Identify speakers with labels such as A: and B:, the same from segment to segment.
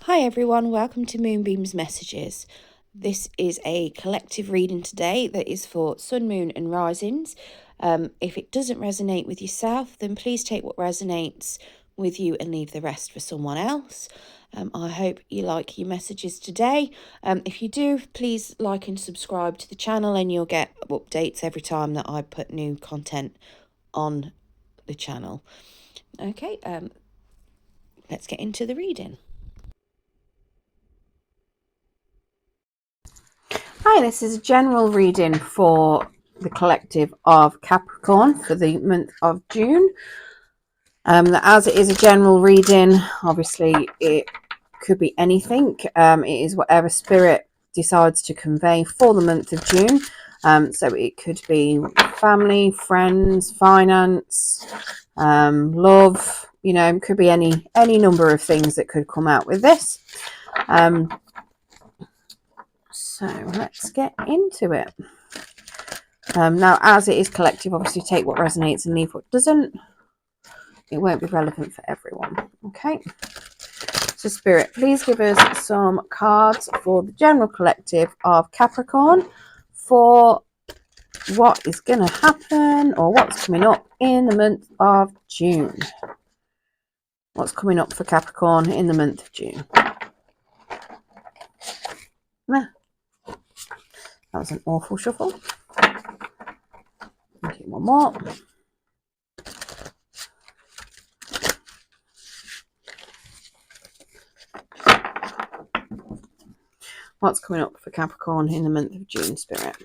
A: Hi everyone, welcome to Moonbeam's Messages. This is a collective reading today that is for Sun, Moon and Risings. If it doesn't resonate with yourself, then please take what resonates with you and leave the rest for someone else. I hope you like your messages today. If you do, please like and subscribe to the channel and you'll get updates every time that I put new content on the channel. Okay, let's get into the reading. Hi, this is a general reading for the collective of Capricorn for the month of June. As it is a general reading, obviously it could be anything. It is whatever spirit decides to convey for the month of June. So it could be family, friends, finance, love. You know, it could be any number of things that could come out with this. So let's get into it. Now, as it is collective, obviously take what resonates and leave what doesn't. It won't be relevant for everyone. Okay. So Spirit, please give us some cards for the general collective of Capricorn for what is going to happen or what's coming up in the month of June. What's coming up for Capricorn in the month of June? That was an awful shuffle. Okay, one more. What's coming up for Capricorn in the month of June, Spirit?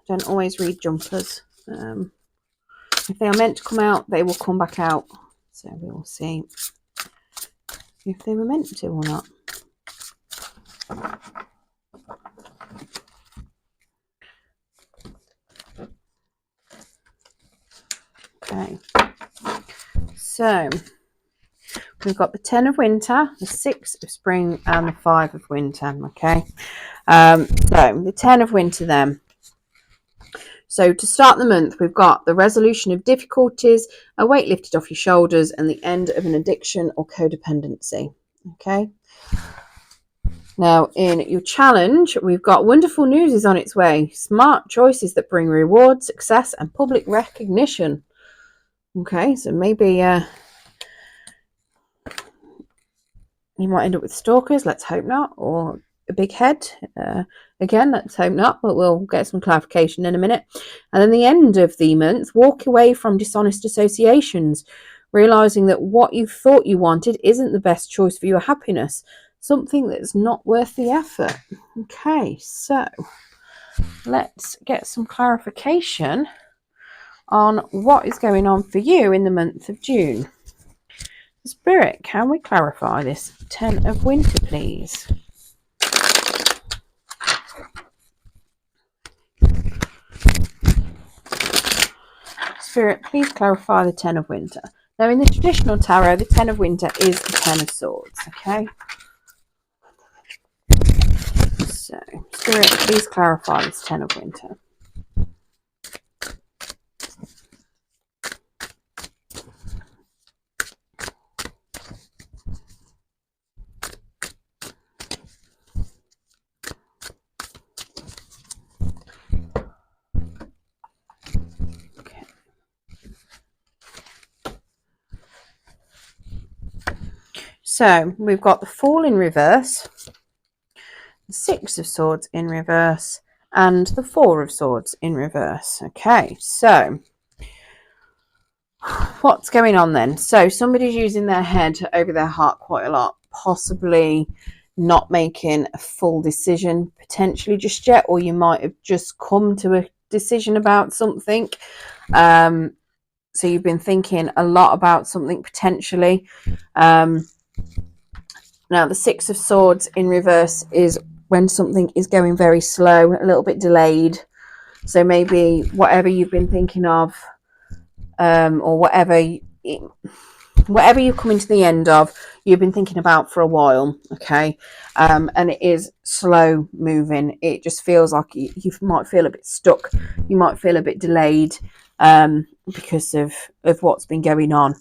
A: Don't always read jumpers. If they are meant to come out, they will come back out. So we will see if they were meant to or not. Okay. So we've got the 10 of winter, the 6 of spring, and the 5 of winter. Okay. So the 10 of winter then. So to start the month, we've got the resolution of difficulties, a weight lifted off your shoulders, and the end of an addiction or codependency. Okay. Now, in your challenge, we've got wonderful news is on its way. Smart choices that bring reward, success, and public recognition. Okay, so maybe you might end up with stalkers. Let's hope not. Or a big head. Again, let's hope not, but we'll get some clarification in a minute. And then the end of the month, walk away from dishonest associations, realizing that what you thought you wanted isn't the best choice for your happiness. Something that's not worth the effort. Okay, so let's get some clarification on what is going on for you in the month of June. Spirit, can we clarify this 10 of winter, please? Spirit, please clarify the 10 of winter. Now, in the traditional tarot, the 10 of winter is the 10 of swords, okay? So, Spirit, please clarify this 10 of winter. So we've got the Fool in reverse, the 6 of Swords in reverse, and the 4 of Swords in reverse. Okay, so what's going on then? So somebody's using their head over their heart quite a lot, possibly not making a full decision potentially just yet, or you might have just come to a decision about something. So you've been thinking a lot about something potentially. Now, the 6 of Swords in reverse is when something is going very slow, a little bit delayed. So maybe whatever you've been thinking of, or whatever, whatever you're coming to the end of, you've been thinking about for a while, okay? And it is slow moving. It just feels like you might feel a bit stuck. You might feel a bit delayed because of what's been going on.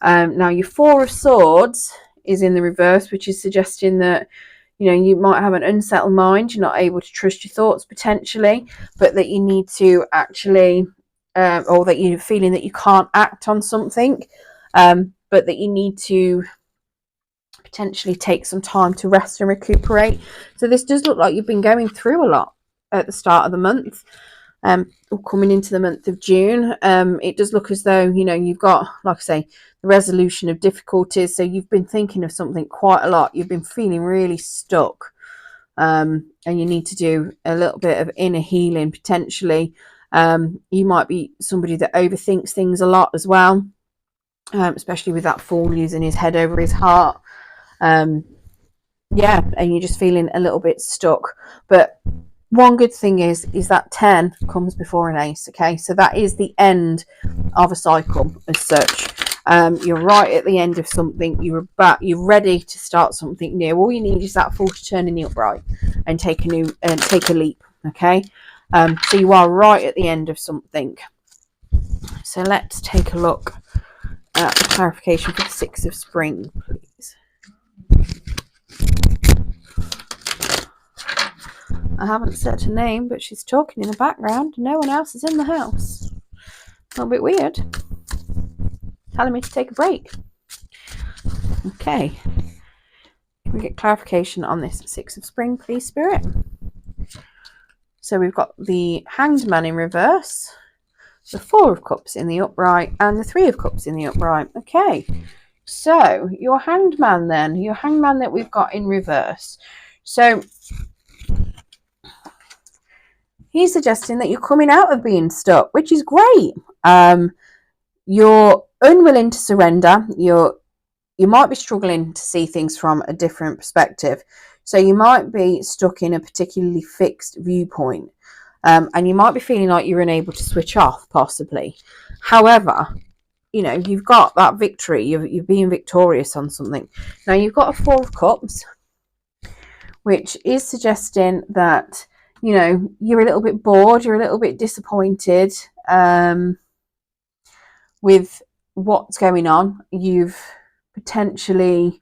A: Now, your Four of Swords is in the reverse, which is suggesting that, you know, you might have an unsettled mind. You're not able to trust your thoughts potentially, but that you need to actually, or that you're feeling that you can't act on something, but that you need to potentially take some time to rest and recuperate. So this does look like you've been going through a lot at the start of the month. Coming into the month of June, it does look as though, you know, you've got, like I say, the resolution of difficulties. So you've been thinking of something quite a lot. You've been feeling really stuck, and you need to do a little bit of inner healing potentially. You might be somebody that overthinks things a lot as well, especially with that Fool using his head over his heart. Yeah, and you're just feeling a little bit stuck. But one good thing is that 10 comes before an ace, okay? So that is the end of a cycle as such. You're right at the end of something. You're ready to start something new. All you need is that Fool to turn in the upright and take a leap, okay? So you are right at the end of something. So let's take a look at the clarification for the Six of Spring, please. I haven't said her name, but she's talking in the background. No one else is in the house. A little bit weird. Telling me to take a break. Okay. Can we get clarification on this Six of Spring, please, Spirit? So we've got the Hanged Man in reverse, the Four of Cups in the upright, and the Three of Cups in the upright. Okay. So your Hanged Man then, your Hanged Man that we've got in reverse. So he's suggesting that you're coming out of being stuck, which is great. You're unwilling to surrender. You might be struggling to see things from a different perspective. So you might be stuck in a particularly fixed viewpoint. And you might be feeling like you're unable to switch off, possibly. However, you know, you've got that victory. You're being victorious on something. Now, you've got a Four of Cups, which is suggesting that, you know, you're a little bit bored, you're a little bit disappointed with what's going on. You've potentially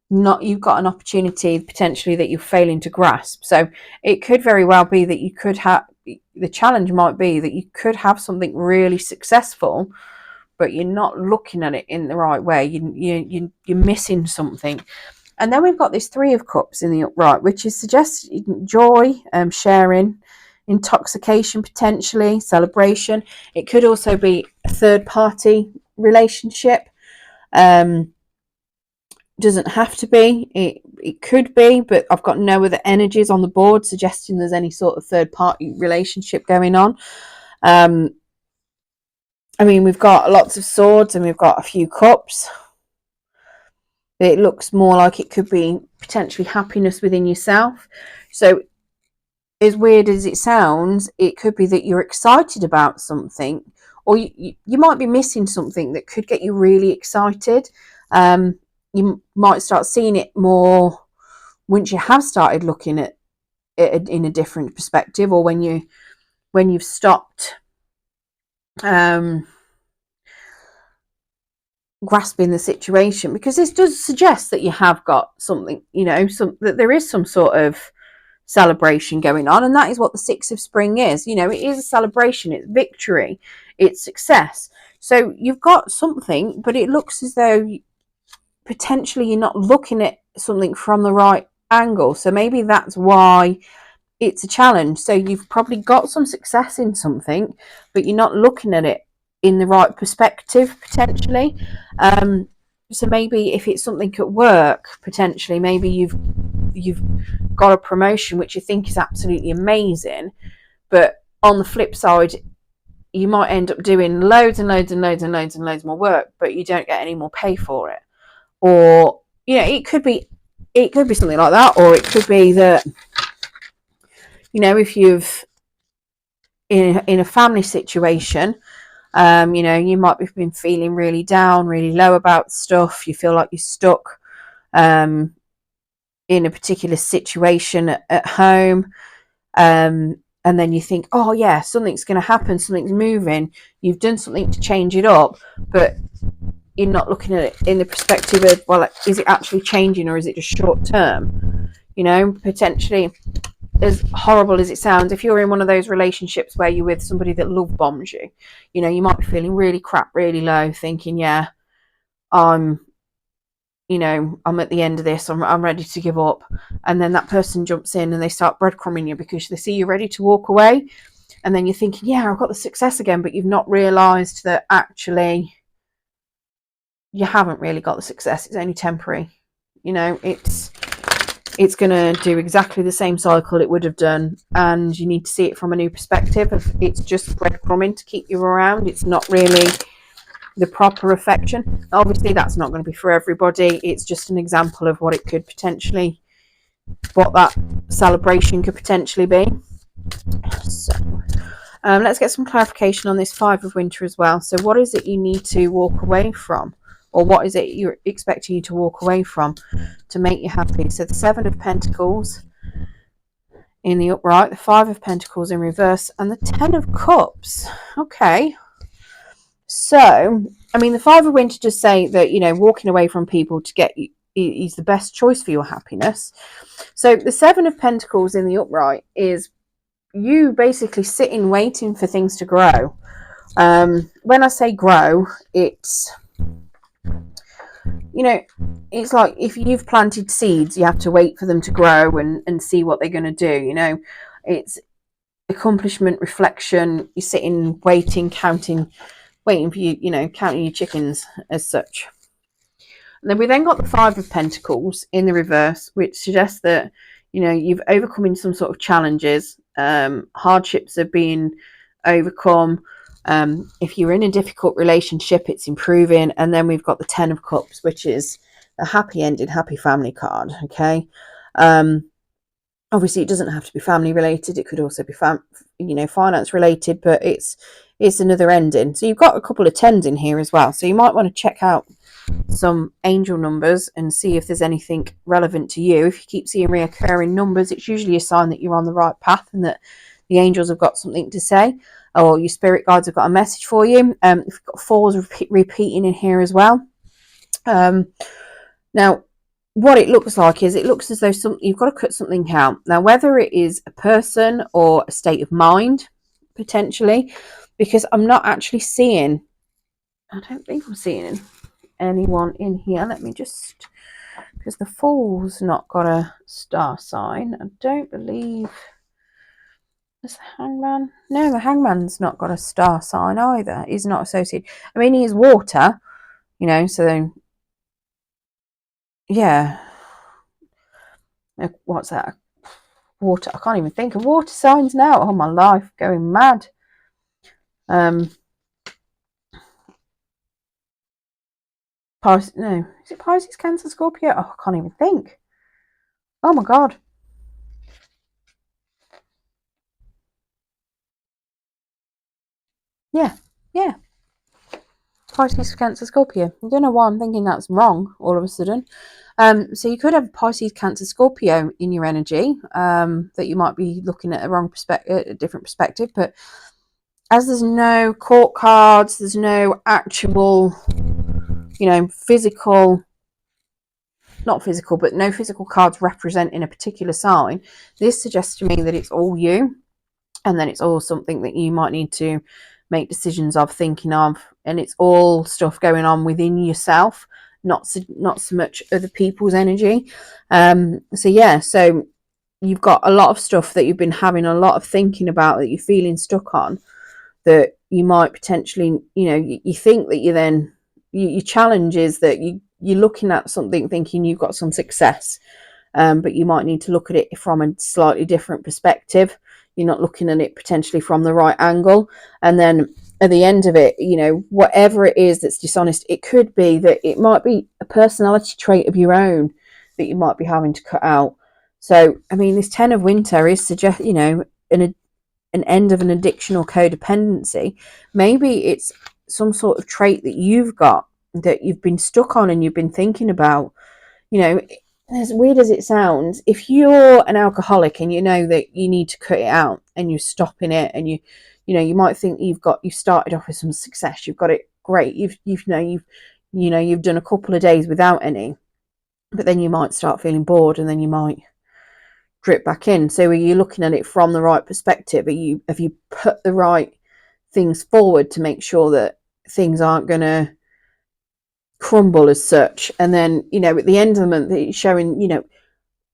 A: you've got an opportunity potentially that you're failing to grasp. So it could very well be that you could have, the challenge might be that you could have something really successful, but you're not looking at it in the right way. You're missing something. And then we've got this Three of Cups in the upright, which is suggesting joy, sharing, intoxication, potentially, celebration. It could also be a third-party relationship. Doesn't have to be. It could be, but I've got no other energies on the board suggesting there's any sort of third-party relationship going on. I mean, we've got lots of swords and we've got a few cups. It looks more like it could be potentially happiness within yourself. So as weird as it sounds, it could be that you're excited about something, or you might be missing something that could get you really excited. You might start seeing it more once you have started looking at it in a different perspective, or when you've stopped grasping the situation, because this does suggest that you have got something, you know, that there is some sort of celebration going on, and that is what the Six of Spring is. You know, it is a celebration, it's victory, it's success. So you've got something, but it looks as though potentially you're not looking at something from the right angle. So maybe that's why it's a challenge. So you've probably got some success in something, but you're not looking at it in the right perspective, potentially. So maybe if it's something at work, potentially, maybe you've got a promotion which you think is absolutely amazing, but on the flip side, you might end up doing loads and loads and loads and loads and loads more work, but you don't get any more pay for it. Or, you know, it could be something like that, or it could be that, you know, if you've in a family situation, You know, you might have been feeling really down, really low about stuff. You feel like you're stuck in a particular situation at home. And then you think, oh yeah, something's going to happen, something's moving. You've done something to change it up, but you're not looking at it in the perspective of, well, is it actually changing or is it just short term? You know, potentially, as horrible as it sounds, if you're in one of those relationships where you're with somebody that love bombs you, you know, you might be feeling really crap, really low, thinking, yeah, I'm at the end of this, I'm ready to give up. And then that person jumps in and they start breadcrumbing you because they see you're ready to walk away. And then you're thinking, yeah, I've got the success again, but you've not realised that actually you haven't really got the success. It's only temporary. You know, it's going to do exactly the same cycle it would have done, and you need to see it from a new perspective. It's just breadcrumbing to keep you around. It's not really the proper affection. Obviously, that's not going to be for everybody. It's just an example of what it could potentially, what that celebration could potentially be. So let's get some clarification on this Five of Winter as well. So what is it you need to walk away from? Or what is it you're expecting you to walk away from to make you happy? So the Seven of Pentacles in the upright, the Five of Pentacles in reverse, and the Ten of Cups. Okay. So, I mean, the Five of Winter just say that, you know, walking away from people to get you is the best choice for your happiness. So the Seven of Pentacles in the upright is you basically sitting waiting for things to grow. When I say grow, it's, you know, it's like if you've planted seeds, you have to wait for them to grow and see what they're going to do. You know, it's accomplishment, reflection. You're sitting, waiting, waiting for you, you know, counting your chickens as such. And then we then got the Five of Pentacles in the reverse, which suggests that, you know, you've overcome some sort of challenges. Hardships have been overcome. If you're in a difficult relationship, it's improving. And then we've got the Ten of Cups, which is a happy ending, happy family card. Okay. Obviously, it doesn't have to be family related. It could also be finance related, but it's another ending. So you've got a couple of tens in here as well. So you might want to check out some angel numbers and see if there's anything relevant to you. If you keep seeing reoccurring numbers, it's usually a sign that you're on the right path and that the angels have got something to say, or your spirit guides have got a message for you. If you've got fours repeating in here as well. Now, what it looks like is it looks as though you've got to cut something out. Now, whether it is a person or a state of mind, potentially, because I'm not actually seeing, I don't think I'm seeing anyone in here. Let me just, because the Fool's not got a star sign. I don't believe there's the Hangman. No, the Hangman's not got a star sign either. He's not associated. I mean, he is water, you know, so yeah. What's that? Water. I can't even think of water signs now. Oh, my life, going mad. Pisces, no, is it Pisces, Cancer, Scorpio? Oh, I can't even think. Oh my god. Yeah. Pisces, Cancer, Scorpio. I don't know why I'm thinking that's wrong all of a sudden. So you could have Pisces, Cancer, Scorpio in your energy, that you might be looking at a different perspective. But as there's no court cards, there's no actual, you know, no physical cards representing a particular sign. This suggests to me that it's all you, and then it's all something that you might need to make decisions of, thinking of, and it's all stuff going on within yourself, not so much other people's energy. So you've got a lot of stuff that you've been having a lot of thinking about, that you're feeling stuck on, that you might potentially, you know, you think that your challenge is that you're looking at something thinking you've got some success, but you might need to look at it from a slightly different perspective. You're not looking at it potentially from the right angle. And then at the end of it, you know, whatever it is that's dishonest, it could be that it might be a personality trait of your own that you might be having to cut out. So, I mean, this Ten of Winter is an an end of an addiction or codependency. Maybe it's some sort of trait that you've got that you've been stuck on and you've been thinking about. You know, as weird as it sounds, if you're an alcoholic and you know that you need to cut it out and you're stopping it, and you know, you might think you've started off with some success, you've got it great, you've done a couple of days without any, but then you might start feeling bored and then you might drip back in. So are you looking at it from the right perspective? Have you put the right things forward to make sure that things aren't going to crumble as such? And then, you know, at the end of the month, it's showing, you know,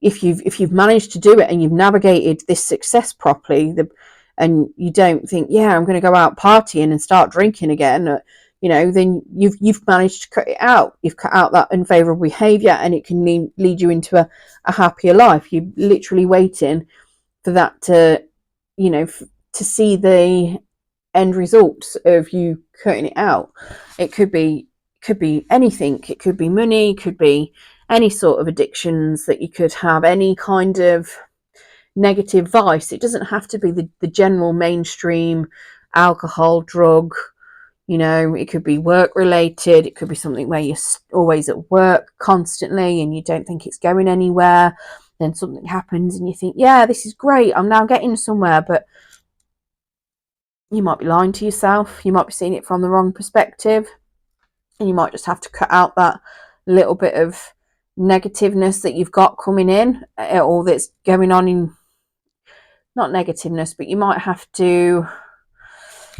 A: if you've managed to do it and you've navigated this success properly, and you don't think, yeah, I'm going to go out partying and start drinking again, you know, then you've managed to cut it out. You've cut out that unfavorable behavior, and it can lead you into a happier life. You're literally waiting for that to, you know, to see the end results of you cutting it out. It could be anything. It could be money, it could be any sort of addictions that you could have, any kind of negative vice. It doesn't have to be the general mainstream alcohol, drug. You know, it could be work related. It could be something where you're always at work constantly and you don't think it's going anywhere. Then something happens and you think, yeah, this is great, I'm now getting somewhere. But you might be lying to yourself. You might be seeing it from the wrong perspective. And you might just have to cut out that little bit of negativeness that you've got coming in, or that's going on in, not negativeness, but you might have to.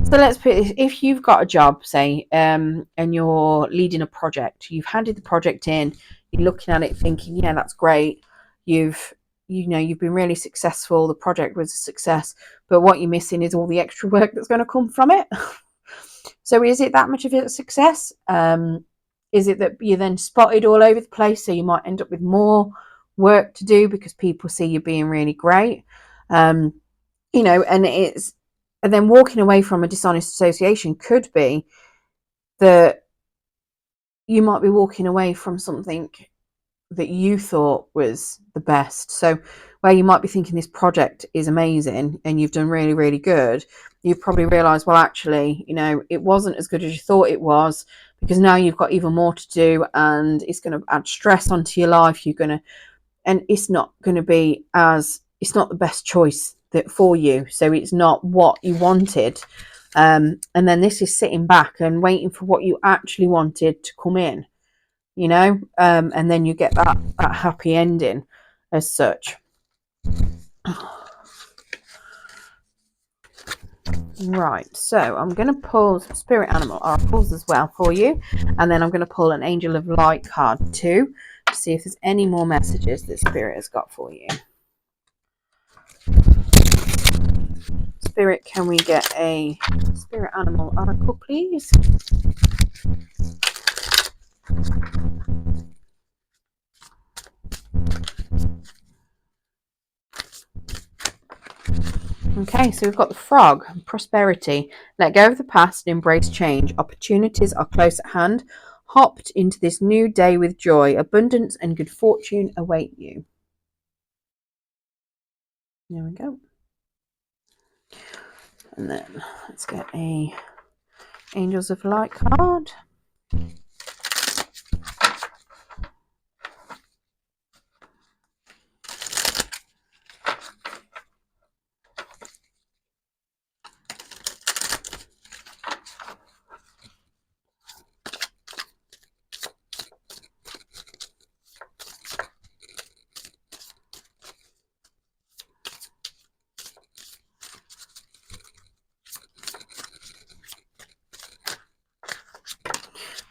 A: So let's put it, if you've got a job, say, and you're leading a project, you've handed the project in, you're looking at it thinking, yeah, that's great. You've been really successful. The project was a success, but what you're missing is all the extra work that's going to come from it. So is it that much of a success? Is it that you're then spotted all over the place, so you might end up with more work to do because people see you being really great? You know, and then walking away from a dishonest association could be that you might be walking away from something that you thought was the best. So where you might be thinking this project is amazing and you've done really, really good, you've probably realised, well, actually, you know, it wasn't as good as you thought it was, because now you've got even more to do and it's going to add stress onto your life. And it's not going to be it's not the best choice for you. So it's not what you wanted. And then this is sitting back and waiting for what you actually wanted to come in, you know, and then you get that happy ending as such. Right, so I'm going to pull some spirit animal oracles as well for you, and then I'm going to pull an angel of light card too, to see if there's any more messages that spirit has got for you. Spirit, can we get a spirit animal oracle, please? Okay, so we've got the frog, prosperity. Let go of the past and embrace change. Opportunities are close at hand. Hopped into this new day with joy. Abundance and good fortune await you. There we go. And then let's get a Angels of Light card.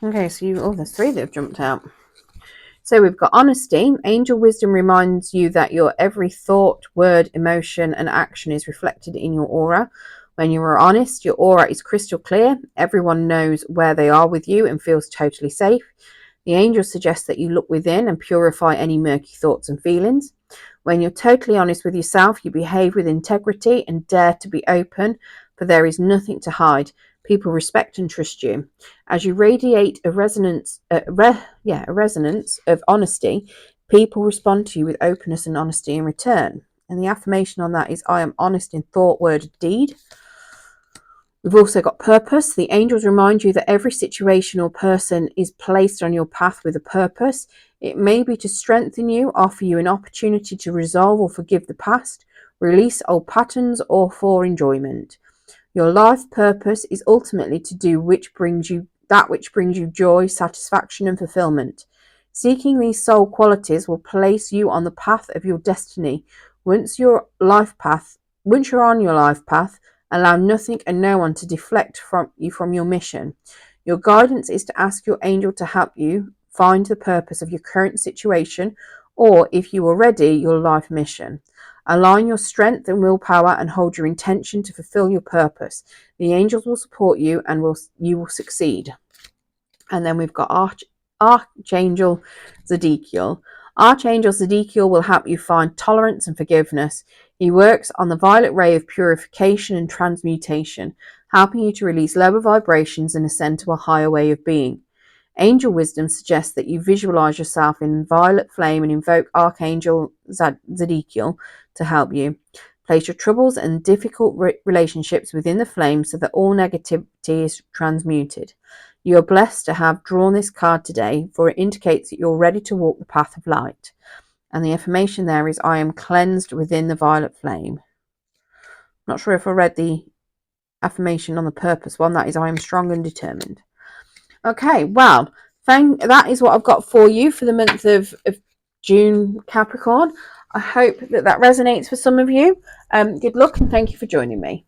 A: Okay, so there's three that have jumped out. So we've got honesty. Angel wisdom reminds you that your every thought, word, emotion, and action is reflected in your aura. When you are honest, your aura is crystal clear. Everyone knows where they are with you and feels totally safe. The angel suggests that you look within and purify any murky thoughts and feelings. When you're totally honest with yourself, you behave with integrity and dare to be open, for there is nothing to hide. People respect and trust you. As you radiate a resonance of honesty, people respond to you with openness and honesty in return. And the affirmation on that is, I am honest in thought, word, and deed. We've also got purpose. The angels remind you that every situation or person is placed on your path with a purpose. It may be to strengthen you, offer you an opportunity to resolve or forgive the past, release old patterns, or for enjoyment. Your life purpose is ultimately to do which brings you joy, satisfaction, and fulfillment. Seeking these soul qualities will place you on the path of your destiny. Once you're on your life path, allow nothing and no one to deflect from your mission. Your guidance is to ask your angel to help you find the purpose of your current situation, or if you are ready, your life mission. Align your strength and willpower and hold your intention to fulfill your purpose. The angels will support you and you will succeed. And then we've got Archangel Zodiac. Archangel Zodiac will help you find tolerance and forgiveness. He works on the violet ray of purification and transmutation, helping you to release lower vibrations and ascend to a higher way of being. Angel wisdom suggests that you visualize yourself in violet flame and invoke Archangel Zodiac to help you. Place your troubles and difficult relationships within the flame so that all negativity is transmuted. You are blessed to have drawn this card today, for it indicates that you're ready to walk the path of light. And the affirmation there is, I am cleansed within the violet flame. Not sure if I read the affirmation on the purpose one. That is, I am strong and determined. Okay, well, that is what I've got for you for the month of June, Capricorn. I hope that resonates for some of you. Good luck and thank you for joining me.